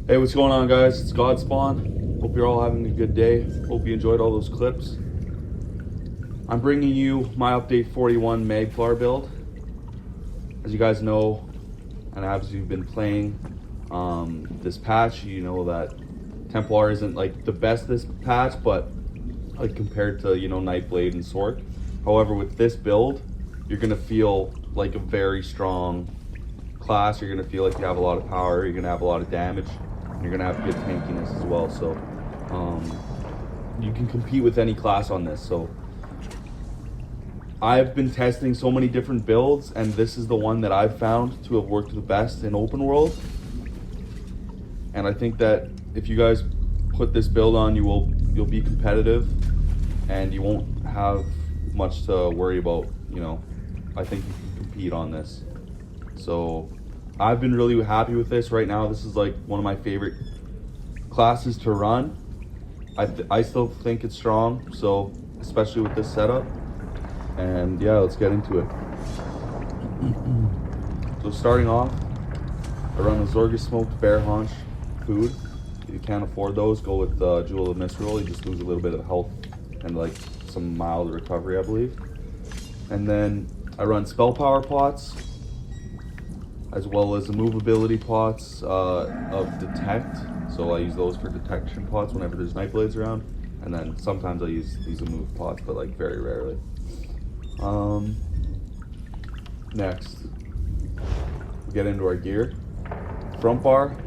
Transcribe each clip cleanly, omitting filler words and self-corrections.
Hey, what's going on, guys? It's Godspawn. Hope you're all having a good day. Hope you enjoyed all those clips. I'm bringing you my update 41 Magplar build. As you guys know, and as you've been playing this patch, you know that Templar isn't like the best this patch, but like compared to, you know, Nightblade and Sword. However, with this build, you're gonna feel like a very strong class. You're gonna feel like you have a lot of power. You're gonna have a lot of damage. You're gonna have good tankiness as well. So you can compete with any class on this. So I've been testing so many different builds, and this is the one that I've found to have worked the best in open world. And I think that if you guys put this build on, you'll be competitive, and you won't have much to worry about. You know, I think you can compete on this. So I've been really happy with this right now. This is like one of my favorite classes to run. I still think it's strong, so especially with this setup. And yeah, let's get into it. So starting off, I run the Zorgus smoked bear haunch food. If you can't afford those, go with Jewel of Misrule. You just lose a little bit of health and like some mild recovery, I believe. And then I run spell power pots, as well as the movability pots of detect. So I use those for detection pots whenever there's Nightblades around. And then sometimes I use these move pots, but like very rarely. Next, we get into our gear. Front bar,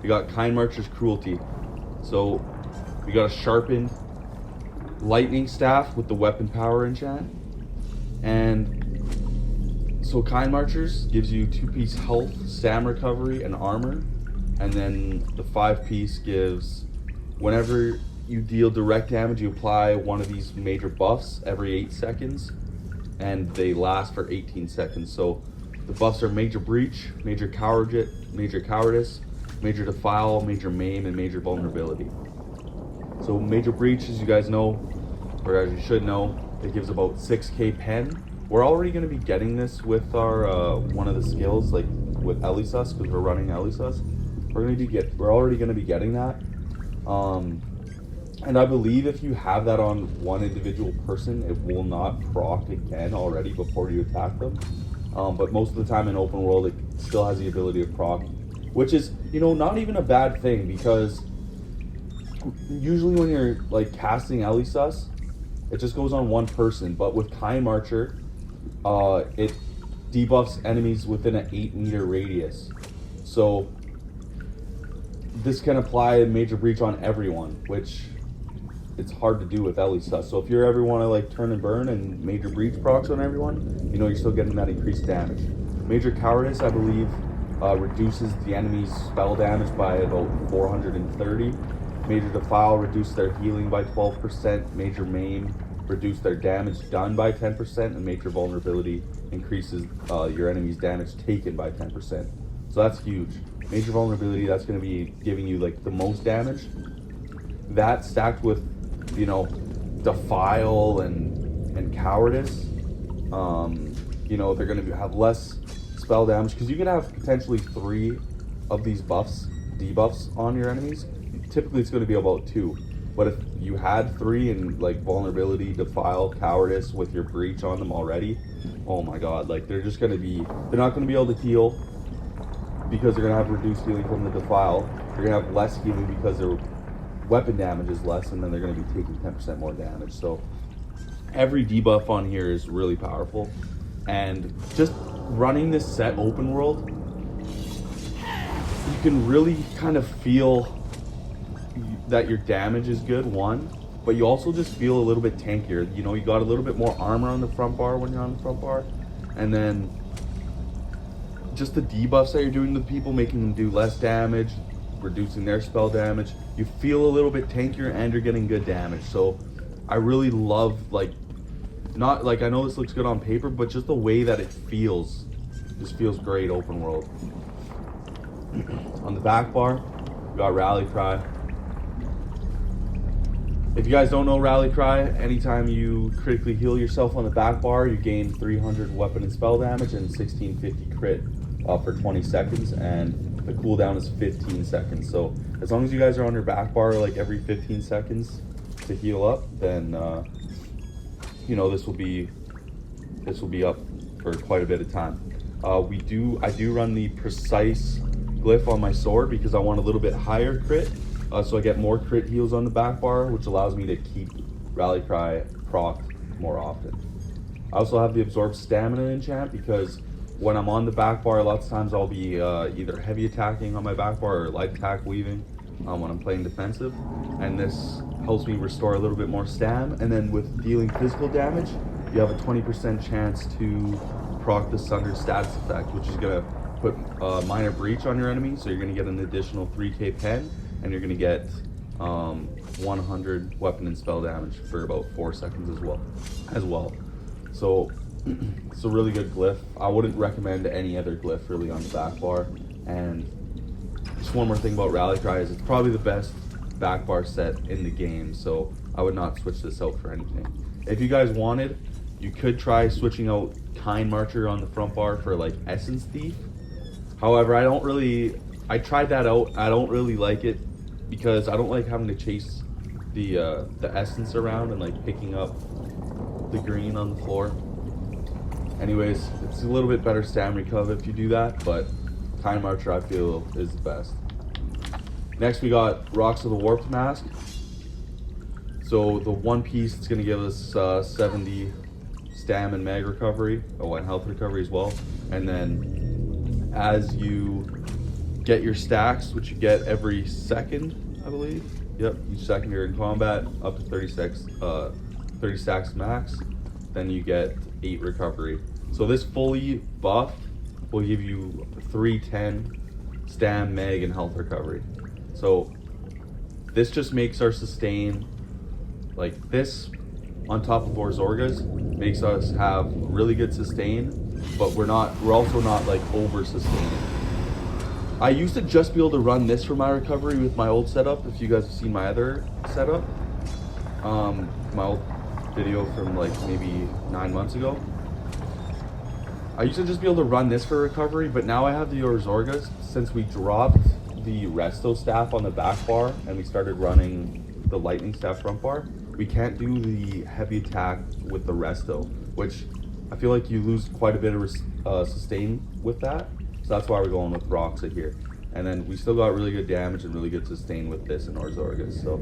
we got Kind Marcher's Cruelty. So we got a sharpened lightning staff with the weapon power enchant. And so Kind Marchers gives you 2-piece health, stam recovery, and armor. And then the 5-piece gives, whenever you deal direct damage, you apply one of these major buffs every 8 seconds. And they last for 18 seconds. So the buffs are Major Breach, Major Cowardice, Major Defile, Major Maim, and Major Vulnerability. So Major Breach, as you guys know, or as you should know, it gives about 6k pen. We're already going to be getting this with our one of the skills, like with Elisus, because we're running Elisus. We're already going to be getting that. And I believe if you have that on one individual person, it will not proc again already before you attack them. But most of the time in open world, it still has the ability to proc, which is, you know, not even a bad thing, because usually when you're like casting Elisus, it just goes on one person. But with Kind Marcher, it debuffs enemies within an 8-meter radius. So this can apply a Major Breach on everyone, which it's hard to do with Elisus. So if you ever want to like turn and burn and Major Breach procs on everyone, you know you're still getting that increased damage. Major Cowardice, I believe, reduces the enemy's spell damage by about 430. Major Defile reduces their healing by 12%. Major Maim reduce their damage done by 10%, and Major Vulnerability increases your enemy's damage taken by 10%. So that's huge. Major Vulnerability, that's going to be giving you like the most damage. That stacked with, you know, Defile and Cowardice, you know, they're going to have less spell damage, because you can have potentially 3 of these buffs, debuffs on your enemies. Typically it's going to be about 2. But if you had 3 in like Vulnerability, Defile, Cowardice with your Breach on them already, oh my god, like they're not going to be able to heal, because they're going to have reduced healing from the Defile. They're going to have less healing because their weapon damage is less, and then they're going to be taking 10% more damage. So every debuff on here is really powerful. And just running this set open world, you can really kind of feel that your damage is good, one, but you also just feel a little bit tankier. You know, you got a little bit more armor on the front bar when you're on the front bar, and then just the debuffs that you're doing to the people, making them do less damage, reducing their spell damage. You feel a little bit tankier, and you're getting good damage. So I really love, like, not like, I know this looks good on paper, but just the way that it feels, just feels great open world. On the back bar, we got Rally Cry. If you guys don't know Rally Cry, anytime you critically heal yourself on the back bar, you gain 300 weapon and spell damage and 1650 crit for 20 seconds. And the cooldown is 15 seconds. So as long as you guys are on your back bar like every 15 seconds to heal up, then you know, this will be up for quite a bit of time. I do run the precise glyph on my sword because I want a little bit higher crit, so I get more crit heals on the back bar, which allows me to keep Rally Cry proc more often. I also have the absorb stamina enchant because when I'm on the back bar, lots of times I'll be either heavy attacking on my back bar or light attack weaving when I'm playing defensive, and this helps me restore a little bit more stam. And then with dealing physical damage, you have a 20% chance to proc the Sundered status effect, which is gonna put minor breach on your enemy, so you're gonna get an additional 3k pen, and you're gonna get 100 weapon and spell damage for about 4 seconds as well. So it's a really good glyph. I wouldn't recommend any other glyph really on the back bar. And just one more thing about Rally Cry is it's probably the best back bar set in the game, so I would not switch this out for anything. If you guys wanted, you could try switching out Kind Marcher on the front bar for like Essence Thief. However, I tried that out. I don't really like it because I don't like having to chase the essence around and like picking up the green on the floor. Anyways, it's a little bit better stam recover if you do that, but Kind Marcher I feel is the best. Next we got Rocks of the Warped Mask. So the one piece, it's gonna give us 70 stam and mag recovery, and health recovery as well. And then as you get your stacks, which you get every second, I believe. Yep, each second you're in combat, up to 30 stacks max, then you get 8 recovery. So this fully buffed will give you 310 stam, mag, and health recovery. So this just makes our sustain, like this on top of our Zorgas, makes us have really good sustain, but we're also not like over sustaining. I used to just be able to run this for my recovery with my old setup. If you guys have seen my other setup, my old video from like maybe 9 months ago, I used to just be able to run this for recovery, but now I have the Orzorgas. Since we dropped the Resto staff on the back bar and we started running the lightning staff front bar, we can't do the heavy attack with the Resto, which I feel like you lose quite a bit of sustain with that. So that's why we're going with Roxa here. And then we still got really good damage and really good sustain with this and Orzorgas. So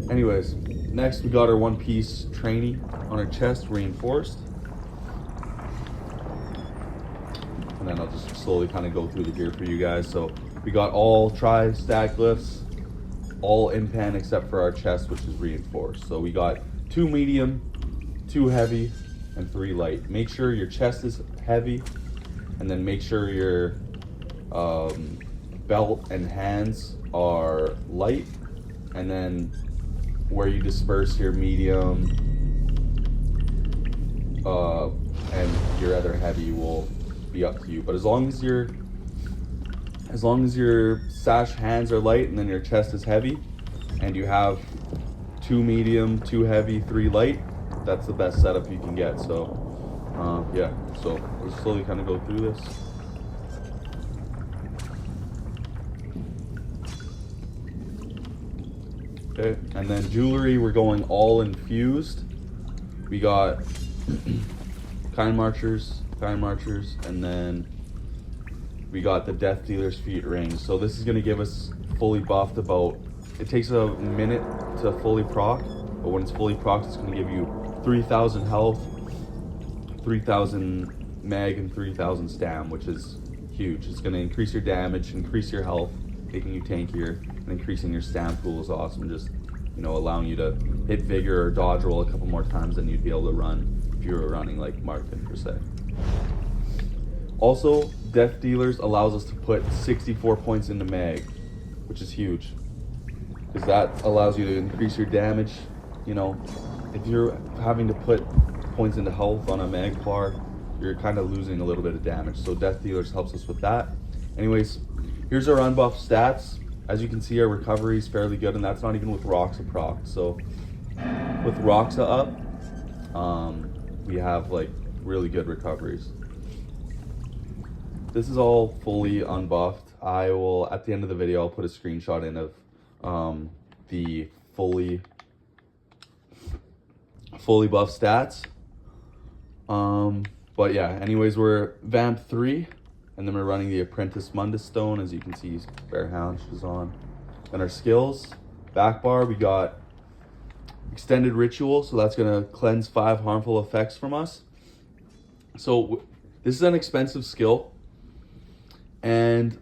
anyways, next we got our one piece trainee on our chest, reinforced. And then I'll just slowly kind of go through the gear for you guys. So we got all tri-stack glyphs, all in pen except for our chest, which is reinforced. So we got 2 medium, 2 heavy, and 3 light. Make sure your chest is heavy, and then make sure your belt and hands are light, and then where you disperse your medium and your other heavy will be up to you. But as long as your sash hands are light and then your chest is heavy, and you have 2 medium, 2 heavy, 3 light, that's the best setup you can get. So yeah, so we'll slowly kind of go through this. Okay, and then jewelry, we're going all infused. We got Kind Marchers, and then we got the Death Dealer's Feet rings. So this is gonna give us fully buffed it takes a minute to fully proc, but when it's fully proc, it's gonna give you 3,000 health, 3,000 mag, and 3,000 stam, which is huge. It's gonna increase your damage, increase your health, making you tankier, and increasing your stam pool is awesome. Just, you know, allowing you to hit vigor or dodge roll a couple more times than you'd be able to run if you were running like Martin per se. Also, Death Dealers allows us to put 64 points into mag, which is huge, because that allows you to increase your damage. You know, if you're having to put points into health on a Magplar, you're kind of losing a little bit of damage. So Death Dealers helps us with that. Anyways, here's our unbuffed stats. As you can see, our recovery is fairly good, and that's not even with Roxa proc. So with Roxa up, we have like really good recoveries. this is all fully unbuffed. I will, at the end of the video, I'll put a screenshot in of the fully buffed stats. But yeah, anyways, we're vamp 3, and then we're running the Apprentice Mundus Stone. As you can see, Bear Hound is on. And our skills, back bar, we got Extended Ritual, so that's gonna cleanse 5 harmful effects from us. So this is an expensive skill, and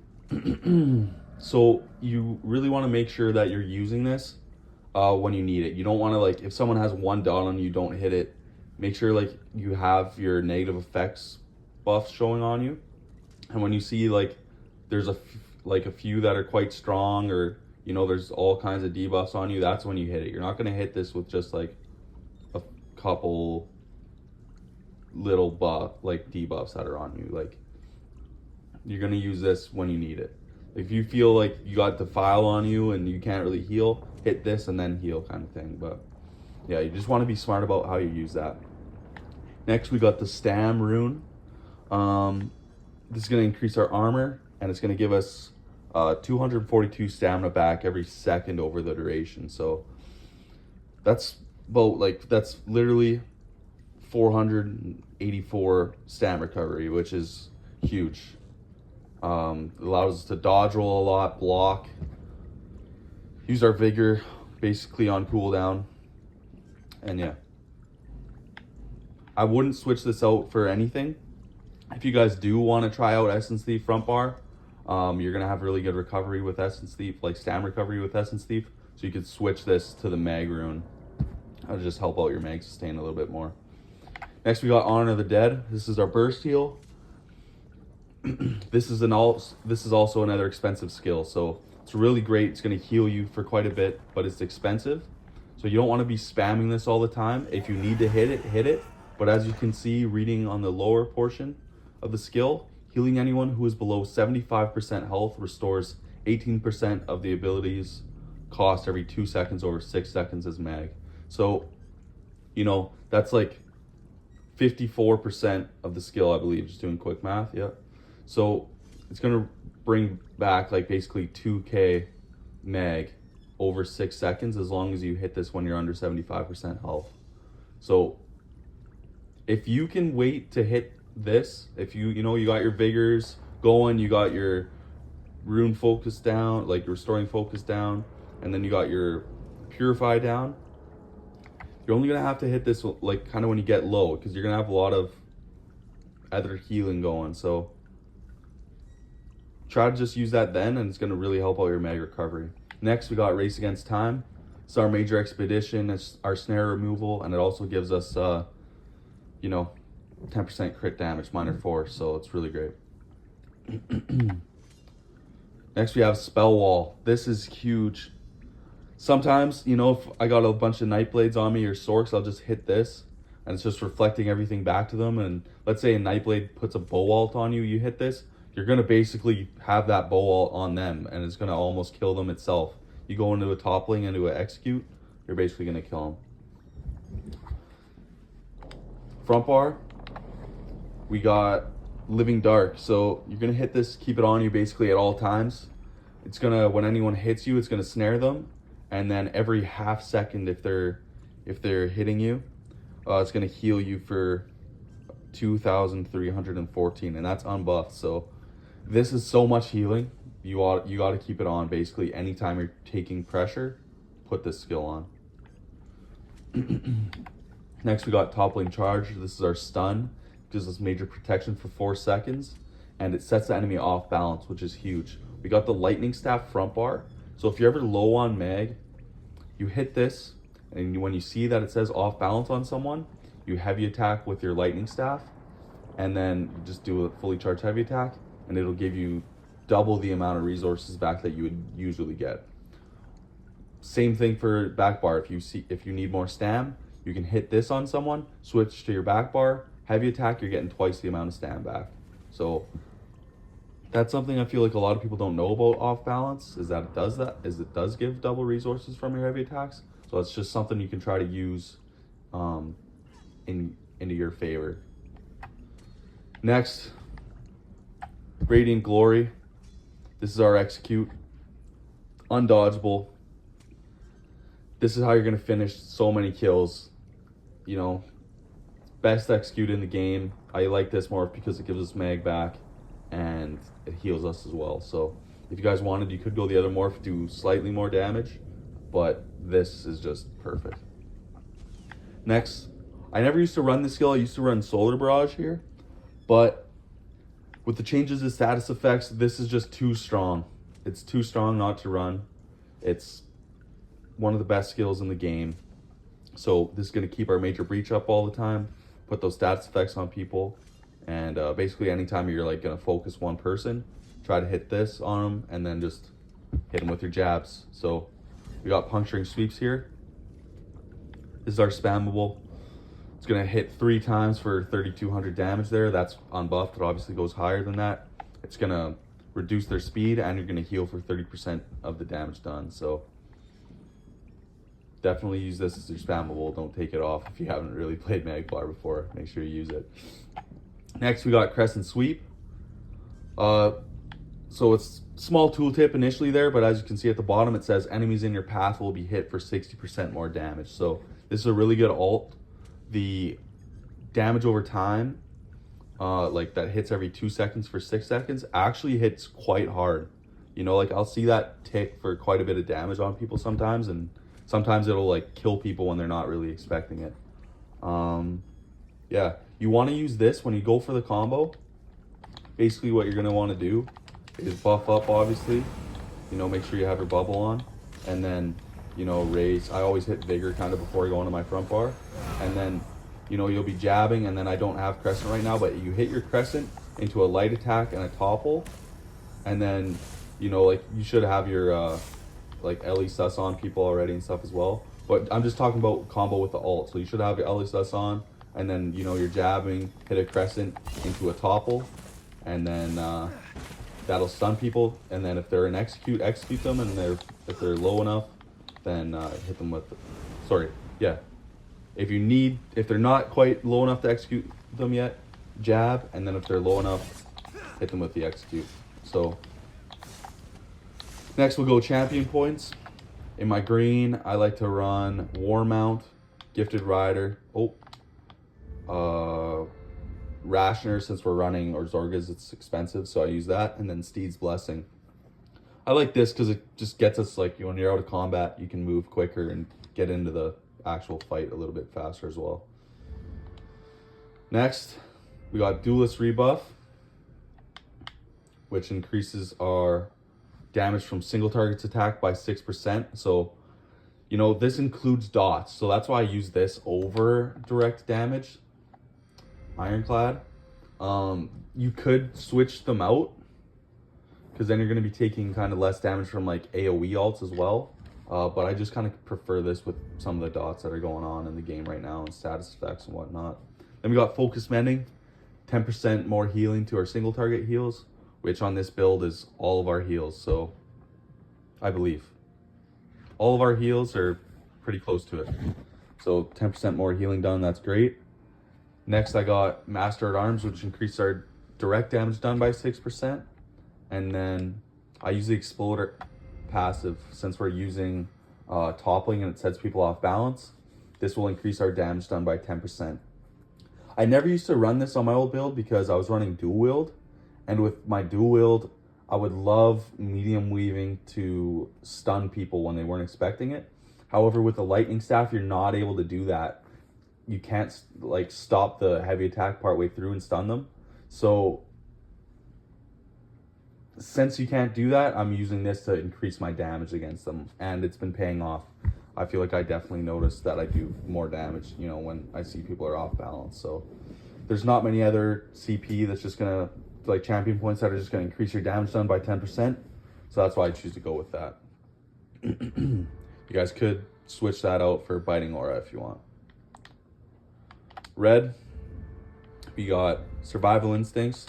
so you really want to make sure that you're using this when you need it. You don't want to, like, if someone has 1 dot on you, don't hit it. Make sure like you have your negative effects buffs showing on you, and when you see like there's a few that are quite strong, or you know there's all kinds of debuffs on you, that's when you hit it. You're not going to hit this with just like a couple little debuffs that are on you. Like, you're going to use this when you need it. If you feel like you got Defile on you and you can't really heal, hit this and then heal, kind of thing. But yeah, you just want to be smart about how you use that. Next, we got the Stam rune. This is going to increase our armor, and it's going to give us 242 stamina back every second over the duration. So that's that's literally 484 stam recovery, which is huge. Allows us to dodge roll a lot, block, use our vigor basically on cooldown, and yeah, I wouldn't switch this out for anything. If you guys do want to try out Essence Thief front bar, you're gonna have really good recovery with Essence Thief, like stam recovery with Essence Thief, so you could switch this to the mag rune. That'll just help out your mag sustain a little bit more. Next, we got Honor the Dead. This is our burst heal. This is also another expensive skill, so it's really great. It's going to heal you for quite a bit, but it's expensive, so you don't want to be spamming this all the time. If you need to hit it. But as you can see, reading on the lower portion of the skill, healing anyone who is below 75% health restores 18% of the ability's cost every 2 seconds over 6 seconds as mag. So, you know, that's like 54% of the skill, I believe, just doing quick math. Yeah. So it's going to bring back like basically 2k mag over 6 seconds, as long as you hit this when you're under 75% health. So if you can wait to hit this, if you know you got your vigors going, you got your rune focus down, like restoring focus down, and then you got your purify down, you're only gonna have to hit this like kind of when you get low, because you're gonna have a lot of other healing going. So try to just use that then, and it's gonna really help out your mag recovery. Next, we got Race Against Time. It's our major expedition. It's our snare removal, and it also gives us you know, 10% crit damage, minor force, so it's really great. Next, we have Spell Wall. This is huge. Sometimes, you know, if I got a bunch of Nightblades on me or Sorks, I'll just hit this, and it's just reflecting everything back to them. And let's say a Nightblade puts a Bowalt on you, you hit this, you're going to basically have that Bowalt on them, and it's going to almost kill them itself. You go into a toppling, into an execute, you're basically going to kill them. Front bar, we got Living Dark. So you're gonna hit this, keep it on you basically at all times. It's gonna, when anyone hits you, it's gonna snare them, and then every half second, if they're hitting you, it's gonna heal you for 2,314, and that's unbuffed. So this is so much healing. You got to keep it on basically anytime you're taking pressure. Put this skill on. Next, we got Toppling Charge. This is our stun. It gives us major protection for 4 seconds, and it sets the enemy off balance, which is huge. We got the Lightning Staff front bar. So if you're ever low on mag, you hit this, and when you see that it says off balance on someone, you heavy attack with your Lightning Staff, and then you just do a fully charged heavy attack, and it'll give you double the amount of resources back that you would usually get. Same thing for back bar. If you need more stam, you can hit this on someone, switch to your back bar, heavy attack, you're getting twice the amount of stam back. So that's something I feel like a lot of people don't know about off balance, is that it does give double resources from your heavy attacks. So it's just something you can try to use into your favor. Next, Radiant Glory. This is our execute. Undodgeable. This is how you're going to finish so many kills. You know, best execute in the game. I like this more because it gives us mag back and it heals us as well. So if you guys wanted, you could go the other morph, do slightly more damage, but this is just perfect. Next, I never used to run this skill. I used to run Solar Barrage here, but with the changes to status effects, this is just too strong. It's too strong not to run. It's one of the best skills in the game. So this is going to keep our major breach up all the time, put those status effects on people, and basically anytime you're like going to focus one person, try to hit this on them and then just hit them with your jabs. So we got Puncturing Sweeps here. This is our spammable. It's going to hit 3 times for 3,200 damage there. That's unbuffed. It obviously goes higher than that. It's going to reduce their speed, and you're going to heal for 30% of the damage done. So definitely use this as your spammable. Don't take it off if you haven't really played Magplar before. Make sure you use it. Next, we got Crescent Sweep. So it's small tooltip initially there, but as you can see at the bottom, it says enemies in your path will be hit for 60% more damage. So this is a really good ult. The damage over time, like that hits every 2 seconds for 6 seconds, actually hits quite hard. You know, like I'll see that tick for quite a bit of damage on people sometimes, and sometimes it'll like kill people when they're not really expecting it. Yeah, you want to use this when you go for the combo. Basically what you're going to want to do is buff up, obviously. You know, make sure you have your bubble on, and then, you know, raise. I always hit Vigor kind of before I go into my front bar, and then, you know, you'll be jabbing, and then I don't have Crescent right now, but you hit your Crescent into a light attack and a topple, and then, you know, like you should have your like Ellie sus on people already and stuff as well, but I'm just talking about combo with the ult. So you should have your Ellie sus on, and then, you know, you're jabbing, hit a Crescent into a topple, and then that'll stun people, and then if they're an execute them, and if they're low enough, then hit them with, if they're not quite low enough to execute them yet, jab, and then if they're low enough, hit them with the execute. So next we'll go champion points. In my green, I like to run War Mount, Gifted Rider, Rationer, since we're running, or Zorgas, it's expensive, so I use that, and then Steed's Blessing. I like this because it just gets us, like, when you're out of combat, you can move quicker and get into the actual fight a little bit faster as well. Next, we got Duelist Rebuff, which increases our damage from single target's attack by 6%. So, you know, this includes dots, so that's why I use this over direct damage. Ironclad. You could switch them out, because then you're going to be taking kind of less damage from like AoE ults as well. But I just kind of prefer this with some of the dots that are going on in the game right now and status effects and whatnot. Then we got Focus Mending, 10% more healing to our single target heals, which on this build is all of our heals. So I believe all of our heals are pretty close to it. So 10% more healing done, that's great. Next, I got Master at Arms, which increased our direct damage done by 6%. And then I use the Exploder passive, since we're using toppling and it sets people off balance. This will increase our damage done by 10%. I never used to run this on my old build because I was running dual wield. And with my dual wield, I would love medium weaving to stun people when they weren't expecting it. However, with the lightning staff, you're not able to do that. You can't like stop the heavy attack partway through and stun them. So since you can't do that, I'm using this to increase my damage against them, and it's been paying off. I feel like I definitely noticed that I do more damage, you know, when I see people are off balance. So there's not many other CP that's just gonna, like, champion points that are just gonna increase your damage done by 10%. So that's why I choose to go with that. You guys could switch that out for Biting Aura if you want. Red, we got Survival Instincts,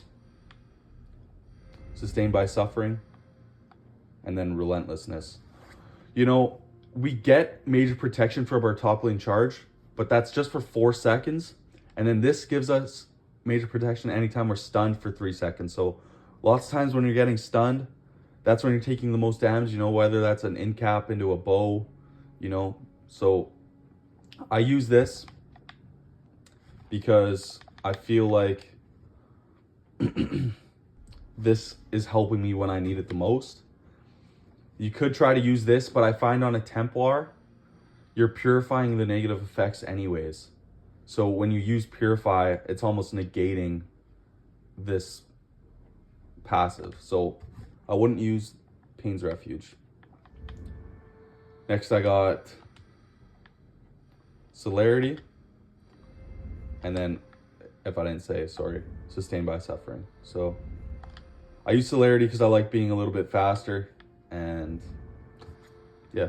Sustained by Suffering, and then Relentlessness. You know, we get major protection from our top lane charge, but that's just for 4 seconds. And then this gives us major protection anytime we're stunned for 3 seconds. So Lots of times when you're getting stunned, that's when you're taking the most damage, you know, whether that's an in cap into a bow, you know. So I use this because I feel like this is helping me when I need it the most. You could try to use this, but I find on a Templar, you're purifying the negative effects anyways. So when you use Purify, it's almost negating this passive. So I wouldn't use Pain's Refuge. Next I got Celerity. And then, if I didn't say, sorry, Sustained by Suffering. So I use Celerity because I like being a little bit faster. And yeah.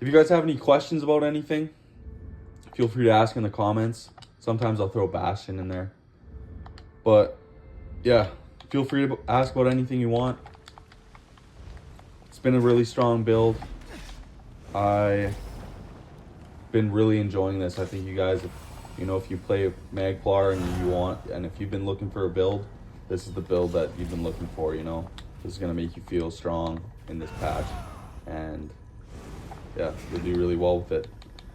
If you guys have any questions about anything, feel free to ask in the comments. Sometimes I'll throw Bastion in there. But yeah, feel free to ask about anything you want. It's been a really strong build. I've been really enjoying this. I think you guys, you know, if you play Magplar and you want, and if you've been looking for a build, this is the build that you've been looking for, you know. This is going to make you feel strong in this patch. And yeah, you'll do really well with it.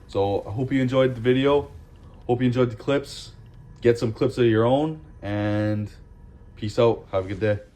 So I hope you enjoyed the video. Hope you enjoyed the clips. Get some clips of your own. And peace out. Have a good day.